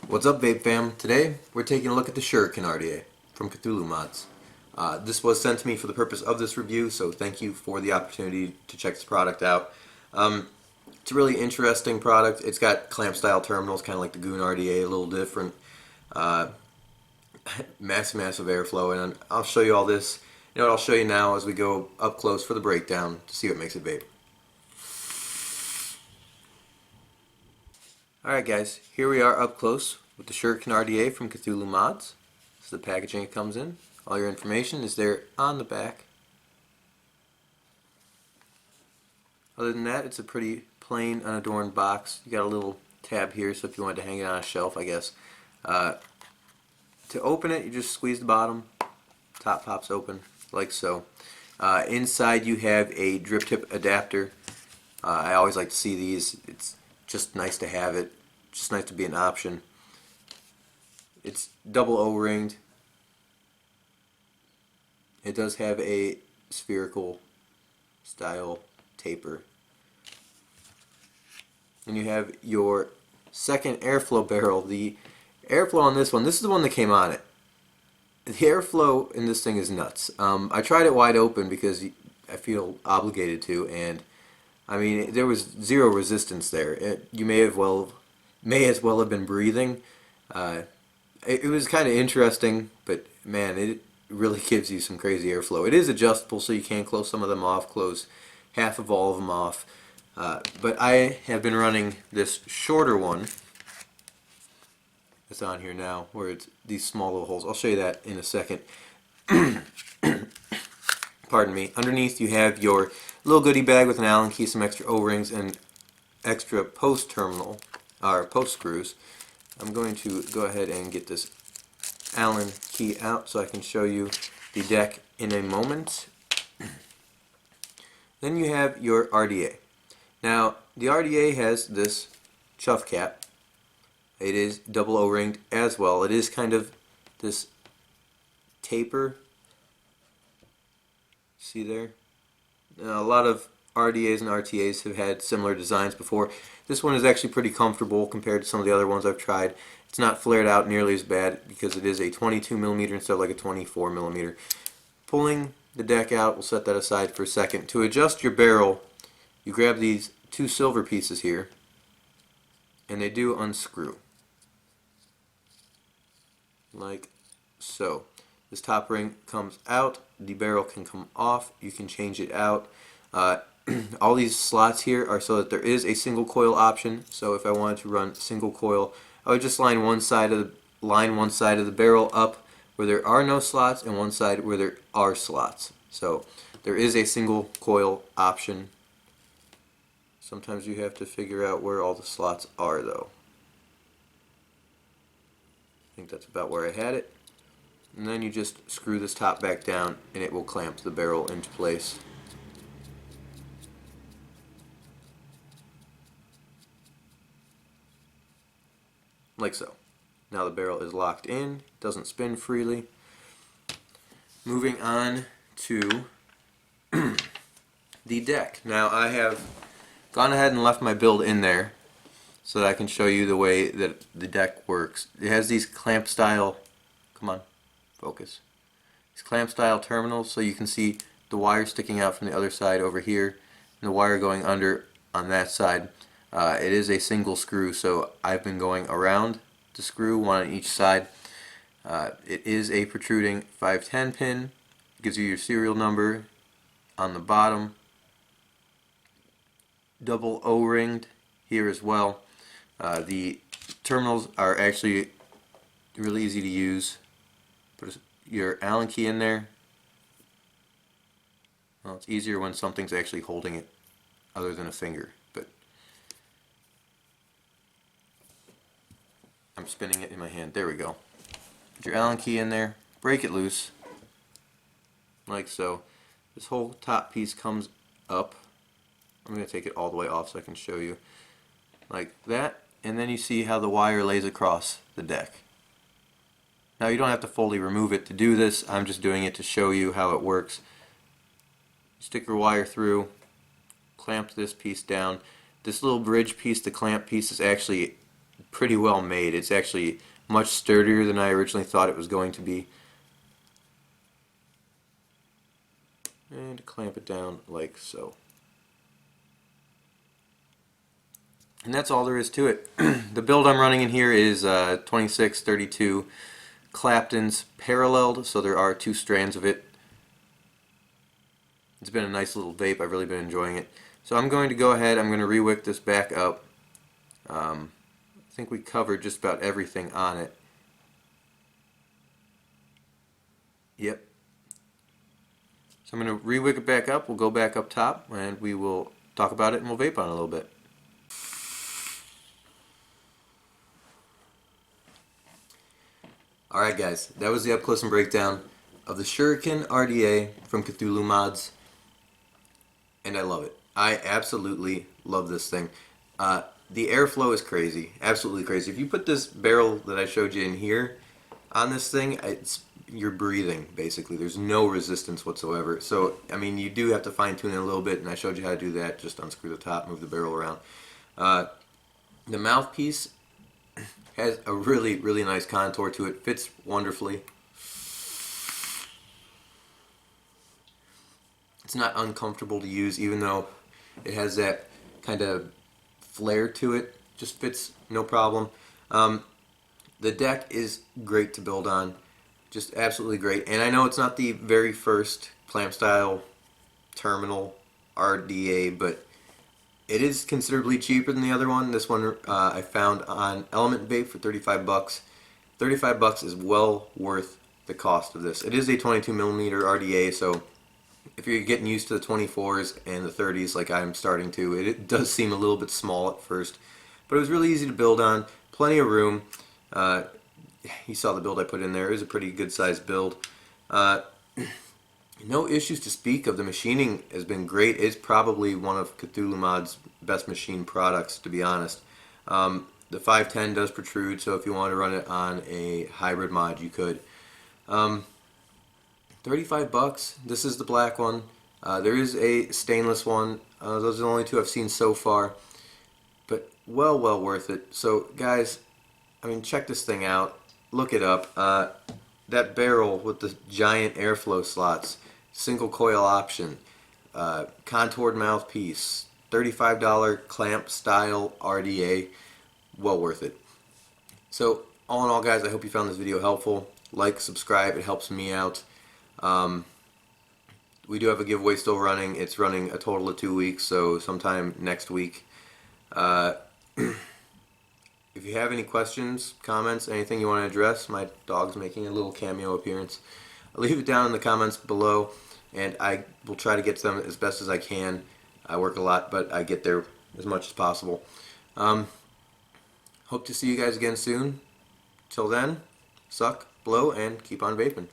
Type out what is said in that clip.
What's up, Vape Fam? Today we're taking a look at the Shuriken RDA from Cthulhu Mods. This was sent to me for the purpose of this review, so thank you for the opportunity to check this product out. It's a really interesting product. It's got clamp-style terminals, kind of like the Goon RDA, a little different. Massive airflow, and I'll show you all this. You know what I'll show you now as we go up close for the breakdown to see what makes it vape. Alright guys, here we are up close with the Shuriken RDA from Cthulhu Mods. This is the packaging it comes in. All your information is there on the back. Other than that, it's a pretty plain, unadorned box. You got a little tab here, so if you wanted to hang it on a shelf, I guess. To open it, you just squeeze the bottom. Top pops open, like so. Inside you have a drip tip adapter. I always like to see these. It's just nice to have it. Just nice to be an option. It's double O-ringed. It does have a spherical style taper. And you have your second airflow barrel. The airflow on this is the one that came on it. The airflow in this thing is nuts. I tried it wide open because I feel obligated to, and I mean, there was zero resistance there. You may as well have been breathing. It was kind of interesting, but man, it really gives you some crazy airflow. It is adjustable, so you can close some of them off, close half of all of them off. But I have been running this shorter one that's on here now, where it's these small little holes. I'll show you that in a second. Pardon me. Underneath you have your little goodie bag with an Allen key, some extra O-rings, and extra post terminal, or post screws. I'm going to go ahead and get this Allen key out so I can show you the deck in a moment. Then you have your RDA. Now, the RDA has this chuff cap. It is double O-ringed as well. It is kind of this taper. See there? Now, a lot of RDAs and RTAs have had similar designs before. This one is actually pretty comfortable compared to some of the other ones I've tried. It's not flared out nearly as bad because it is a 22mm instead of like a 24mm. Pulling the deck out, we'll set that aside for a second. To adjust your barrel, you grab these two silver pieces here, and they do unscrew. Like so. This top ring comes out, the barrel can come off, you can change it out. All these slots here are so that there is a single coil option, so if I wanted to run single coil, I would just line one side of the barrel up where there are no slots and one side where there are slots. So there is a single coil option. Sometimes you have to figure out where all the slots are though. I think that's about where I had it. And then you just screw this top back down and it will clamp the barrel into place. Like so. Now the barrel is locked in, doesn't spin freely. Moving on to the deck. Now I have gone ahead and left my build in there so that I can show you the way that the deck works. It has these clamp style, come on, focus. These clamp style terminals, so you can see the wire sticking out from the other side over here and the wire going under on that side. It is a single screw, so I've been going around the screw, one on each side. It is a protruding 510 pin. It gives you your serial number on the bottom. Double O-ringed here as well. The terminals are actually really easy to use. Put your Allen key in there. Well, it's easier when something's actually holding it other than a finger, but I'm spinning it in my hand. There we go. Put your Allen key in there, break it loose, like so. This whole top piece comes up. I'm going to take it all the way off so I can show you. Like that, and then you see how the wire lays across the deck. Now you don't have to fully remove it to do this, I'm just doing it to show you how it works. Stick your wire through, clamp this piece down. This little bridge piece, the clamp piece, is actually pretty well made. It's actually much sturdier than I originally thought it was going to be. And clamp it down like so. And that's all there is to it. The build I'm running in here is 2632 Claptons paralleled, so there are 2 strands of it. It's been a nice little vape. I've really been enjoying it. So I'm going to go ahead, I'm going to re-wick this back up. I think we covered just about everything on it. Yep. So I'm going to re-wick it back up. We'll go back up top and we will talk about it and we'll vape on it a little bit. Alright guys, that was the up close and breakdown of the Shuriken RDA from Cthulhu Mods, and I love it. I absolutely love this thing. The airflow is crazy, absolutely crazy. If you put this barrel that I showed you in here on this thing, you're breathing basically. There's no resistance whatsoever. So, I mean, you do have to fine tune it a little bit, and I showed you how to do that. Just unscrew the top, move the barrel around. The mouthpiece has a really, really nice contour to it. Fits wonderfully. It's not uncomfortable to use, even though it has that kind of flare to it. Just fits no problem. The deck is great to build on. Just absolutely great. And I know it's not the very first clamp style terminal RDA, but it is considerably cheaper than the other one. This one I found on Element Vape for 35 bucks. 35 bucks is well worth the cost of this. It is a 22mm RDA, so if you're getting used to the 24s and the 30s like I'm starting to, it does seem a little bit small at first. But it was really easy to build on. Plenty of room. You saw the build I put in there. It was a pretty good sized build. No issues to speak of. The machining has been great. It's probably one of Cthulhu Mods' best machine products, to be honest. The 510 does protrude, so if you want to run it on a hybrid mod, you could. 35 bucks. This is the black one. There is a stainless one. Those are the only 2 I've seen so far. But well worth it. So, guys, I mean, check this thing out. Look it up. That barrel with the giant airflow slots, single coil option, contoured mouthpiece, $35 clamp style RDA, well worth it. So all in all guys, I hope you found this video helpful. Like, subscribe, it helps me out. We do have a giveaway still running. It's running a total of 2 weeks, so sometime next week. If you have any questions, comments, anything you want to address, my dog's making a little cameo appearance. Leave it down in the comments below, and I will try to get to them as best as I can. I work a lot, but I get there as much as possible. Hope to see you guys again soon. Till then, suck, blow, and keep on vaping.